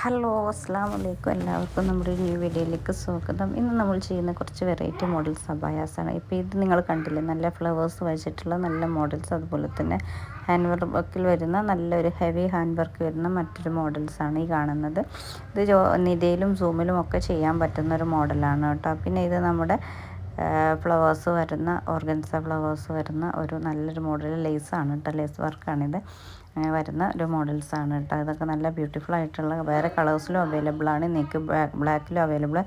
Hello അസ്സലാമു അലൈക്കും. എല്ലാവർക്കും നമ്മുടെ ഒരു ന്യൂ വീഡിയോയിലേക്ക് സ്വാഗതം. ഇന്ന് നമ്മൾ ചെയ്യുന്ന കുറച്ച് വെറൈറ്റി മോഡൽസ് അബായാസാണ്. ഇപ്പോൾ ഇത് നിങ്ങൾ കണ്ടില്ലേ, നല്ല ഫ്ലവേഴ്സ് വെച്ചിട്ടുള്ള നല്ല മോഡൽസ്, അതുപോലെ തന്നെ ഹാൻഡ് വർക്കിൽ വരുന്ന നല്ലൊരു ഹെവി ഹാൻഡ് വർക്ക് വരുന്ന മറ്റൊരു മോഡൽസാണ് ഈ കാണുന്നത്. ഇത് നിതയിലും സൂമിലും ഒക്കെ ചെയ്യാൻ പറ്റുന്ന ഒരു മോഡലാണ് കേട്ടോ. പിന്നെ ഇത് നമ്മുടെ ഫ്ലവേഴ്സ് വരുന്ന ഓർഗൻസ ഫ്ലവേഴ്സ് വരുന്ന ഒരു നല്ലൊരു മോഡൽ ലേസാണ് കേട്ടോ. ലേസ് വർക്കാണിത് വരുന്ന ഒരു മോഡൽസാണ് കേട്ടോ. ഇതൊക്കെ നല്ല ബ്യൂട്ടിഫുൾ ആയിട്ടുള്ള വേറെ കളേഴ്സിലും അവൈലബിൾ ആണ്, നിങ്ങൾക്ക് ബ്ലാക്കിലും അവൈലബിൾ.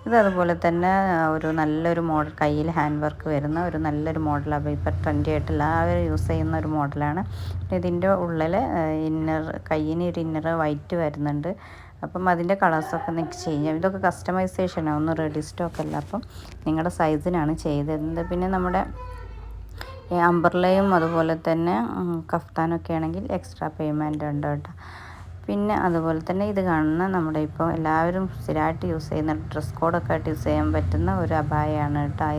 ഇത് അതുപോലെ തന്നെ ഒരു നല്ലൊരു മോഡൽ കയ്യിൽ ഹാൻഡ് വർക്ക് വരുന്ന ഒരു നല്ലൊരു മോഡലാണ്. ഇപ്പോൾ ട്രെൻഡി ആയിട്ട് എല്ലാവരും യൂസ് ചെയ്യുന്ന ഒരു മോഡലാണ്. ഇതിൻ്റെ ഉള്ളിൽ കയ്യിന് ഒരു ഇന്നർ വൈറ്റ് വരുന്നുണ്ട്. അപ്പം അതിൻ്റെ കളേഴ്സൊക്കെ നിങ്ങൾക്ക് ചെയ്യാം. ഇതൊക്കെ കസ്റ്റമൈസേഷനാണ്, ഒന്നും റെഡി സ്റ്റോക്ക് അല്ല. അപ്പം നിങ്ങളുടെ സൈസിനാണ് ചെയ്തിരുന്നത്. പിന്നെ നമ്മുടെ അംബ്രലയും അതുപോലെ തന്നെ കഫ്താനൊക്കെ ആണെങ്കിൽ എക്സ്ട്രാ പേയ്മെൻ്റ് ഉണ്ട് കേട്ടോ. പിന്നെ അതുപോലെ തന്നെ ഇത് കാണുന്ന നമ്മുടെ ഇപ്പോൾ എല്ലാവരും സ്ഥിരമായിട്ട് യൂസ് ചെയ്യുന്ന ഡ്രസ് കോഡൊക്കെ ആയിട്ട് യൂസ് ചെയ്യാൻ പറ്റുന്ന ഒരു അബായയാണ് കേട്ടോ.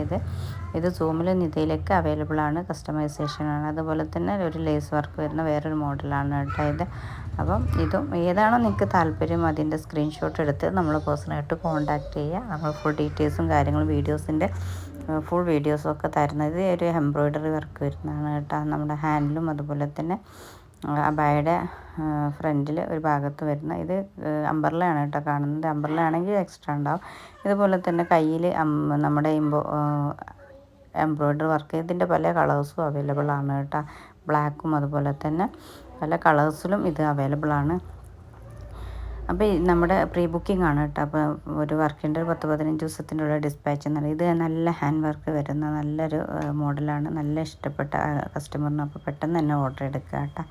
ഇത് സൂമിലും നിതയിലൊക്കെ അവൈലബിൾ ആണ്, കസ്റ്റമൈസേഷനാണ്. അതുപോലെ തന്നെ ഒരു ലേസ് വർക്ക് വരുന്ന വേറൊരു മോഡലാണ് കേട്ടോ. അപ്പം ഇതും ഏതാണോ നിങ്ങൾക്ക് താല്പര്യം അതിൻ്റെ സ്ക്രീൻഷോട്ട് എടുത്ത് നമ്മൾ പേഴ്സണലായിട്ട് കോൺടാക്റ്റ് ചെയ്യുക. നമ്മൾ ഫുൾ ഡീറ്റെയിൽസും കാര്യങ്ങളും വീഡിയോസിൻ്റെ ഫുൾ വീഡിയോസൊക്കെ തരുന്നത് ഒരു എംബ്രോയ്ഡറി വർക്ക് വരുന്നതാണ് കേട്ടോ. നമ്മുടെ ഹാൻഡിലും അതുപോലെ തന്നെ അബായയുടെ ഫ്രണ്ടിൽ ഒരു ഭാഗത്ത് വരുന്ന ഇത് അംബർലയാണ് കേട്ടോ കാണുന്നത്. അംബർല ആണെങ്കിൽ എക്സ്ട്രാ ഉണ്ടാവും. ഇതുപോലെ തന്നെ കയ്യിൽ നമ്മുടെ എംബ്രോയ്ഡറി വർക്ക്, ഇതിൻ്റെ പല കളേഴ്സും അവൈലബിൾ ആണ് കേട്ടോ. ബ്ലാക്കും അതുപോലെ തന്നെ പല കളേഴ്സിലും ഇത് അവൈലബിൾ ആണ്. അപ്പോൾ നമ്മുടെ പ്രീ ബുക്കിംഗ് ആണ് കേട്ടോ. അപ്പോൾ ഒരു വർക്കിൻ്റെ 10-15 ദിവസത്തിൻ്റെ ഉള്ള ഡിസ്പാച്ച് എന്നുള്ളത്. ഇത് നല്ല ഹാൻഡ് വർക്ക് വരുന്ന നല്ലൊരു മോഡലാണ്. നല്ല ഇഷ്ടപ്പെട്ട കസ്റ്റമറിന് അപ്പോൾ പെട്ടെന്ന് തന്നെ ഓർഡർ എടുക്കുക കേട്ടോ.